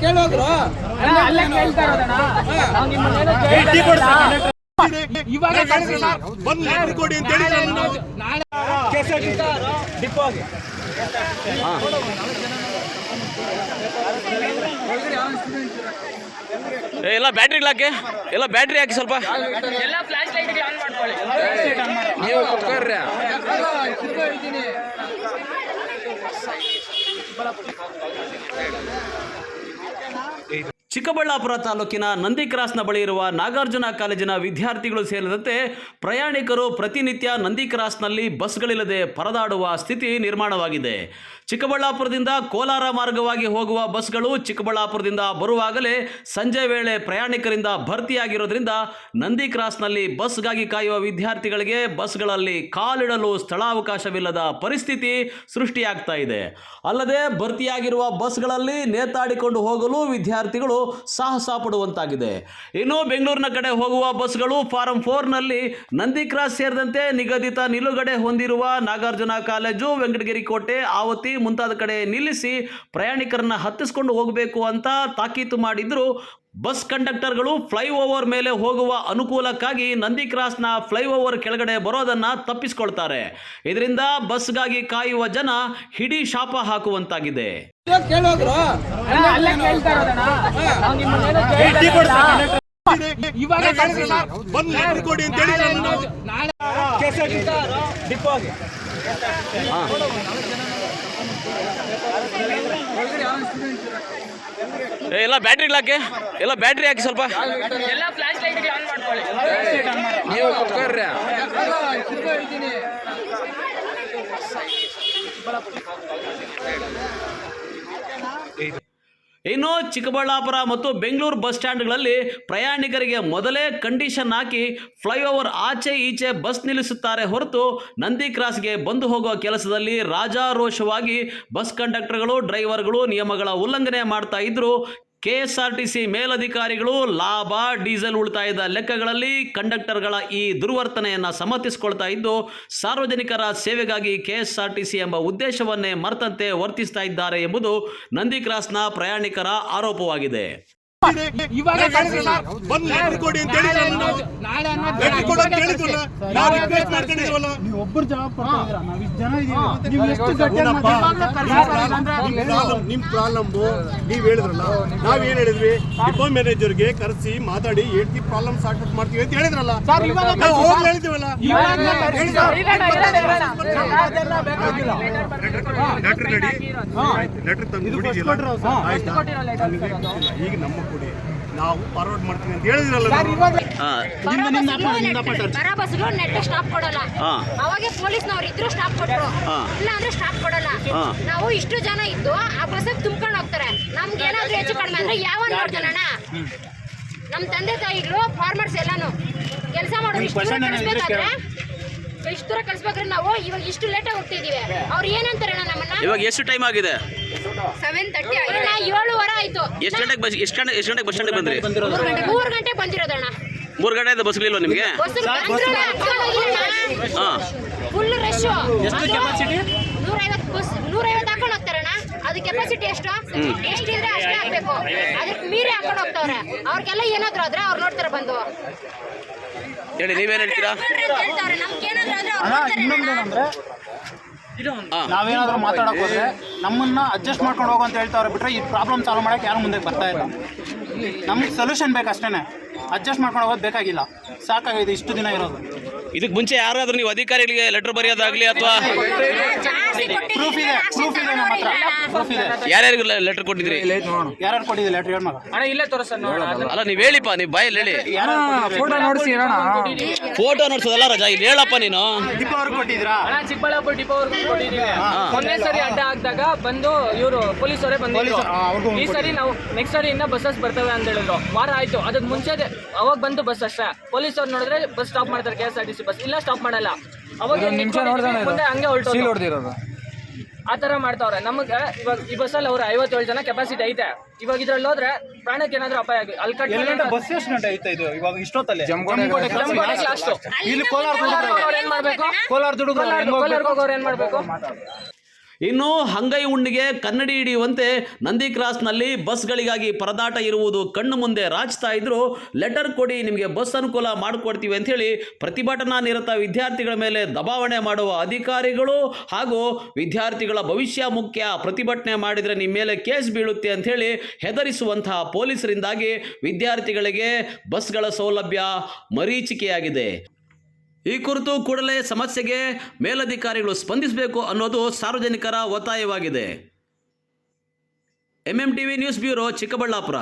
ಕೇಳೋದ್ರು ಇವಾಗ ಬಂದು ಕೊಡಿ ಅಂತ ಹೇಳಿ ಡಿಪೋಗೆ ಎಲ್ಲ ಬ್ಯಾಟ್ರಿ ಹಾಕಿ, ಎಲ್ಲ ಬ್ಯಾಟ್ರಿ ಹಾಕಿ ಸ್ವಲ್ಪ. ಎಲ್ಲ ಫ್ಲಾಶ್ ಲೈಟ್ ಆನ್ ಮಾಡ್ಕೊಳ್ಳಿ. ನೀವು ಕುತ್ಕೊಳ್ರಿ. ಚಿಕ್ಕಬಳ್ಳಾಪುರ ತಾಲೂಕಿನ ನಂದಿ ಕ್ರಾಸ್ನ ಬಳಿ ಇರುವ ನಾಗಾರ್ಜುನ ಕಾಲೇಜಿನ ವಿದ್ಯಾರ್ಥಿಗಳು ಸೇರಿದಂತೆ ಪ್ರಯಾಣಿಕರು ಪ್ರತಿನಿತ್ಯ ನಂದಿ ಕ್ರಾಸ್ನಲ್ಲಿ ಬಸ್ಗಳಿಲ್ಲದೆ ಪರದಾಡುವ ಸ್ಥಿತಿ ನಿರ್ಮಾಣವಾಗಿದೆ. ಚಿಕ್ಕಬಳ್ಳಾಪುರದಿಂದ ಕೋಲಾರ ಮಾರ್ಗವಾಗಿ ಹೋಗುವ ಬಸ್ಗಳು ಚಿಕ್ಕಬಳ್ಳಾಪುರದಿಂದ ಬರುವಾಗಲೇ ಸಂಜೆ ವೇಳೆ ಪ್ರಯಾಣಿಕರಿಂದ ಭರ್ತಿಯಾಗಿರೋದ್ರಿಂದ ನಂದಿ ಕ್ರಾಸ್ನಲ್ಲಿ ಬಸ್ಗಾಗಿ ಕಾಯುವ ವಿದ್ಯಾರ್ಥಿಗಳಿಗೆ ಬಸ್ಗಳಲ್ಲಿ ಕಾಲಿಡಲು ಸ್ಥಳಾವಕಾಶವಿಲ್ಲದ ಪರಿಸ್ಥಿತಿ ಸೃಷ್ಟಿಯಾಗ್ತಾ ಇದೆ. ಅಲ್ಲದೆ ಭರ್ತಿಯಾಗಿರುವ ಬಸ್ಗಳಲ್ಲಿ ನೇತಾಡಿಕೊಂಡು ಹೋಗಲು ವಿದ್ಯಾರ್ಥಿಗಳು ಸಾಹಸ ಪಡುವಂತಾಗಿದೆ. ಇನ್ನು ಬೆಂಗಳೂರಿನ ಕಡೆ ಹೋಗುವ ಬಸ್ಗಳು ಫಾರಂ 4ನಲ್ಲಿ ನಂದಿ ಕ್ರಾಸ್ ಸೇರಿದಂತೆ ನಿಗದಿತ ನಿಲುಗಡೆ ಹೊಂದಿರುವ ನಾಗಾರ್ಜುನ ಕಾಲೇಜು, ವೆಂಕಟಗಿರಿ ಕೋಟೆ, ಆವತಿ ಮುಂತಾದ ಕಡೆ ನಿಲ್ಲಿಸಿ ಪ್ರಯಾಣಿಕರನ್ನ ಹತ್ತಿಸ್ಕೊಂಡು ಹೋಗಬೇಕು ಅಂತ ತಾಕೀತು ಮಾಡಿದ್ರು. ಬಸ್ ಕಂಡಕ್ಟರ್ಗಳು ಫ್ಲೈಓವರ್ ಮೇಲೆ ಹೋಗುವ ಅನುಕೂಲಕ್ಕಾಗಿ ನಂದಿ ಕ್ರಾಸ್ನ ಫ್ಲೈಓವರ್ ಕೆಳಗಡೆ ಬರೋದನ್ನ ತಪ್ಪಿಸಿಕೊಳ್ತಾರೆ. ಇದರಿಂದ ಬಸ್ಗಾಗಿ ಕಾಯುವ ಜನ ಹಿಡಿ ಶಾಪ ಹಾಕುವಂತಾಗಿದೆ. ಕೇಳೋದ್ರು ಇವಾಗ ಬಂದು ಕೊಡಿ ಅಂತ ಹೇಳಿ ಡಿಪೋಗೆ ಎಲ್ಲ ಬ್ಯಾಟ್ರಿ ಹಾಕಿ, ಎಲ್ಲ ಬ್ಯಾಟ್ರಿ ಹಾಕಿ ಸ್ವಲ್ಪ. ಎಲ್ಲ ಫ್ಲಾಶ್ ಲೈಟ್ ಆನ್ ಮಾಡ್ಕೊಳ್ಳಿ. ನೀವು ಕುತ್ಕೊಳ್ರಿ. ಇನ್ನು ಚಿಕ್ಕಬಳ್ಳಾಪುರ ಮತ್ತು ಬೆಂಗಳೂರು ಬಸ್ ಸ್ಟ್ಯಾಂಡ್ಗಳಲ್ಲಿ ಪ್ರಯಾಣಿಕರಿಗೆ ಮೊದಲೇ ಕಂಡೀಷನ್ ಹಾಕಿ ಫ್ಲೈಓವರ್ ಆಚೆ ಈಚೆ ಬಸ್ ನಿಲ್ಲಿಸುತ್ತಾರೆ ಹೊರತು ನಂದಿ ಕ್ರಾಸ್ಗೆ ಬಂದು ಹೋಗುವ ಕೆಲಸದಲ್ಲಿ ರಾಜಾರೋಷವಾಗಿ ಬಸ್ ಕಂಡಕ್ಟರ್ಗಳು, ಡ್ರೈವರ್ಗಳು ನಿಯಮಗಳ ಉಲ್ಲಂಘನೆ ಮಾಡ್ತಾ ಇದ್ರು. KSRTC ಮೇಲಧಿಕಾರಿಗಳು ಲಾಭ, ಡೀಸೆಲ್ ಉಳಿತಾಯದ ಲೆಕ್ಕಗಳಲ್ಲಿ ಕಂಡಕ್ಟರ್ಗಳ ಈ ದುರ್ವರ್ತನೆಯನ್ನು ಸಮರ್ಥಿಸಿಕೊಳ್ತಾ ಇದ್ದು, ಸಾರ್ವಜನಿಕರ ಸೇವೆಗಾಗಿ KSRTC ಎಂಬ ಉದ್ದೇಶವನ್ನೇ ಮರೆತಂತೆ ವರ್ತಿಸ್ತಾ ಇದ್ದಾರೆ ಎಂಬುದು ನಂದಿ ಕ್ರಾಸ್ನ ಪ್ರಯಾಣಿಕರ ಆರೋಪವಾಗಿದೆ. ಇವಾಗ ಬಂದು ಕೊಡಿ ಅಂತ ಹೇಳಿ ನೀವು ಒಬ್ಬರು ಜವಾಬ್ದಾರಿ ನಾವು ಇಷ್ಟು ಜನ ಇದೀವಿ. ನೀವು ಎಷ್ಟು ನಿಮ್ ಪ್ರಾಬ್ಲಮ್ ನೀವ್ ಹೇಳಿದ್ರಲ್ಲ, ನಾವೇನ್ ಹೇಳಿದ್ವಿ, ಡಿಪೋ ಮ್ಯಾನೇಜರ್ಗೆ ಕರೆಸಿ ಮಾತಾಡಿ ಹೇಳ್ತಿ ಪ್ರಾಬ್ಲಮ್ ಸಾರ್ಟ್ ಔಟ್ ಮಾಡ್ತೀವಿ ಅಂತ ಹೇಳಿದ್ರಲ್ಲ. ನಾವು ಹೋಗ್ಲಿ ಹೇಳಿದ್ವಲ್ಲ. ಲೆಟರ್ ರೆಡಿ, ಲೆಟರ್ ತಂದು ಈಗ ನಮ್ಮ ಕೊಡಿ, ನಾವು ಫಾರ್ವರ್ಡ್ ಮಾಡ್ತೀವಿ ಅಂತ ಹೇಳಿದ್ರಲ್ಲ. ಬರ ಬಸ್ಗಳು ನೆಟ್ ಸ್ಟಾಪ್ ಕೊಡಲ್ಲ. ಅವಾಗ ಪೊಲೀಸ್ನವ್ರು ಇದ್ರು ಸ್ಟಾಪ್ ಕೊಟ್ರು, ಇಲ್ಲ ಅಂದ್ರೆ ಸ್ಟಾಪ್ ಕೊಡಲ್ಲ. ನಾವು ಇಷ್ಟು ಜನ ಇದ್ದು ಆ ಬಸ್ ತುಂಬ್ಕೊಂಡು ಹೋಗ್ತಾರೆ. ನಮ್ಗೆ ಏನಾದ್ರು ಹೆಚ್ಚು ಕಡಿಮೆ ಅಂದ್ರೆ ಯಾವ ನೋಡ್ತಾನಣ್ಣ. ನಮ್ ತಂದೆ ತಾಯಿಗಳು ಫಾರ್ಮರ್ಸ್ ಎಲ್ಲಾನು ಕೆಲಸ ಮಾಡೋದು ಇಷ್ಟು ದೂರ ಕಳಿಸ್ಬೇಕ್ರೆ ನಾವು ಇವಾಗ ಇಷ್ಟು ಲೇಟ್ ಆಗಿ ಹೋಗ್ತಿದೀವಿ. ಅವ್ರು ಏನಂತಾರೆ ನಮ್ಮನ್ನ? ಇವಾಗ ಎಷ್ಟು ಟೈಮ್ ಆಗಿದೆ? 7:30 ಆಗಿದೆ. 7 ಆಯ್ತು. ಎಷ್ಟು ಗಂಟೆಗೆ ಬಸ್ ಸ್ಟ್ಯಾಂಡ್ ಬಂದ್ರಿ? 3 ಗಂಟೆ ಬಂದಿರೋದಣ್ಣ. 3 ಗಂಟೆಯಿಂದ ಬಸ್ಗಳಿಲ್ವ ನಿಮಗೆ? Full rush. ಎಷ್ಟು ಕೆಪಾಸಿಟಿ? 150 ಬಸ್ 150 ಹಾಕೊಂಡು ಹೋಗ್ತಾರಣ್ಣ. ಅದು ಕೆಪಾಸಿಟಿ ಎಷ್ಟಿದ್ರೆ ಅಷ್ಟೇ ಹಾಕ್ಬೇಕು. ಅದಕ್ಕೆ ಮೀರಿ ಹಾಕೊಂಡು ಹೋಗ್ತಾವ್ರೆ. ಅವ್ರಿಗೆಲ್ಲ ಏನಾದ್ರು ಆದ್ರೆ ಅವ್ರು ನೋಡ್ತಾರೆ ಬಂದು. ಹೇಳಿ, ನೀವೇನ್ ಹೇಳ್ತೀರಾ? ನಾವೇನಾದ್ರೂ ಮಾತಾಡಕ್ ಹೋದ್ರೆ ನಮ್ಮನ್ನ ಅಡ್ಜಸ್ಟ್ ಮಾಡ್ಕೊಂಡು ಹೋಗೋ ಅಂತ ಹೇಳ್ತಾವ್ರೆ ಬಿಟ್ರೆ ಈ ಪ್ರಾಬ್ಲಮ್ ಸಾಲ್ವ್ ಮಾಡಕ್ಕೆ ಯಾರು ಮುಂದೆ ಬರ್ತಾ ಇಲ್ಲ. ನಮ್ಗೆ ಸೊಲ್ಯೂಷನ್ ಬೇಕಷ್ಟೇನೆ, ಅಡ್ಜಸ್ಟ್ ಮಾಡ್ಕೊಂಡು ಹೋಗೋದು ಬೇಕಾಗಿಲ್ಲ. ಸಾಕಾಗಿದೆ ಇಷ್ಟು ದಿನ ಇರೋದು. ಇದಕ್ಕೆ ಮುಂಚೆ ಯಾರಾದ್ರೂ ನೀವು ಅಧಿಕಾರಿಗಳಿಗೆ ಲೆಟರ್ ಬರೆಯೋದಾಗ್ಲಿ ಅಥವಾ ಪ್ರೂಫ್ ಇದೆ ನಮ್ಮ ಹತ್ರ, ಪ್ರೂಫ್ ಇದೆ. ಯಾರ್ಯಾರಿಗೂ ಲೆಟರ್ ಕೊಟ್ಟಿದ್ರಿ? ಯಾರು ಕೊಟ್ಟಿದ್ದೆ ಲೆಟರ್ ಹೇಳ ಮಗ? ಅಣ್ಣ ಇಲ್ಲೇ ತೋರಿಸ್ತಾನೆ. ಅಲ್ಲ ನೀವು ಹೇಳಿಪ್ಪ, ನೀವು ಬಾಯಲ್ಲಿ ಹೇಳಿ. ಫೋಟೋ ನೋಡಿಸಿ ಅಣ್ಣ. ಫೋಟೋ ನೋಡ್ಸೋದಲ್ಲ ರಜಾ, ಇಲ್ಲಿ ಹೇಳಪ್ಪ ನೀನು. ಡಿಪೋ ಅವ್ರಿಗೆ ಕೊಟ್ಟಿದ್ರಾ? ಅಣ್ಣ ಚಿಕ್ಕಬಳ್ಳಾಪುರ ಡಿಪೋ ಅವ್ರಿಗೆ ಕೊಟ್ಟಿದ್ದೀವಿ. ಮೊನ್ನೆ ಸರಿ ಅಡ್ಡ ಹಾಕಿದಾಗ ಬಂದು ಇವರು ಪೊಲೀಸರೇ ಬಂದಿದ್ರು. ಈ ಸರಿ ನಾವು ನೆಕ್ಸ್ಟ್ ಸರಿ ಇನ್ನ ಬಸ್ಸಸ್ ಬರ್ತವೆ ಅಂತ ಹೇಳಿದ್ರು. ವಾರ ಆಯ್ತು. ಅದಕ್ಕೆ ಮುಂಚೆ ಅವಾಗ ಬಂದು ಬಸ್ ಅಷ್ಟೇ. ಪೊಲೀಸವ್ರು ನೋಡಿದ್ರೆ ಬಸ್ ಸ್ಟಾಪ್ ಮಾಡ್ತಾರೆ, KSRTC ಬಸ್ ಇಲ್ಲ ಸ್ಟಾಪ್ ಮಾಡಲ್ಲ. ಅವಾಗ ಮುಂದೆ ಹಂಗೆ ಹೊರಟೋದು. ಆ ಥರ ಮಾಡ್ತಾವ್ರೆ. ನಮಗೆ ಇವಾಗ ಈ ಬಸ್ಸಲ್ಲಿ ಅವ್ರು 57 ಜನ ಕೆಪಾಸಿಟಿ ಐತೆ. ಇವಾಗ ಇದ್ರಲ್ಲಿ ಹೋದ್ರೆ ಪ್ರಾಣಕ್ಕೆ ಏನಾದ್ರು ಅಪಾಯ ಆಗಿ ಅಲ್ಲಿ ಬಸ್ ಎಷ್ಟು ಗಂಟೆ ಐತೆ ಇದು ಇವಾಗ ಇಷ್ಟೊತ್ತಲ್ಲಿ? ಇಲ್ಲಿ ಕೋಲಾರ ದುಡುಗರು ಏನ್ ಮಾಡ್ಬೇಕು? ಇನ್ನು ಹಂಗೈ ಹುಣ್ಣಿಗೆ ಕನ್ನಡಿ ಹಿಡಿಯುವಂತೆ ನಂದಿ ಕ್ರಾಸ್ನಲ್ಲಿ ಬಸ್ಗಳಿಗಾಗಿ ಪರದಾಟ ಇರುವುದು ಕಣ್ಣು ಮುಂದೆ ರಾಚ್ತಾ ಇದ್ರು. ಲೆಟರ್ ಕೊಡಿ, ನಿಮಗೆ ಬಸ್ ಅನುಕೂಲ ಮಾಡಿಕೊಡ್ತೀವಿ ಅಂಥೇಳಿ ಪ್ರತಿಭಟನಾ ನಿರತ ವಿದ್ಯಾರ್ಥಿಗಳ ಮೇಲೆ ದಬಾವಣೆ ಮಾಡುವ ಅಧಿಕಾರಿಗಳು ಹಾಗೂ ವಿದ್ಯಾರ್ಥಿಗಳ ಭವಿಷ್ಯ ಮುಖ್ಯ, ಪ್ರತಿಭಟನೆ ಮಾಡಿದರೆ ನಿಮ್ಮ ಮೇಲೆ ಕೇಸ್ ಬೀಳುತ್ತೆ ಅಂಥೇಳಿ ಹೆದರಿಸುವಂತಹ ಪೊಲೀಸರಿಂದಾಗಿ ವಿದ್ಯಾರ್ಥಿಗಳಿಗೆ ಬಸ್ಗಳ ಸೌಲಭ್ಯ ಮರೀಚಿಕೆಯಾಗಿದೆ. ಈ ಕುರಿತು ಕೂಡಲೇ ಸಮಸ್ಯೆಗೆ ಮೇಲಧಿಕಾರಿಗಳು ಸ್ಪಂದಿಸಬೇಕು ಅನ್ನೋದು ಸಾರ್ವಜನಿಕರ ಒತ್ತಾಯವಾಗಿದೆ. MMTV news bureau, Chikkaballapur.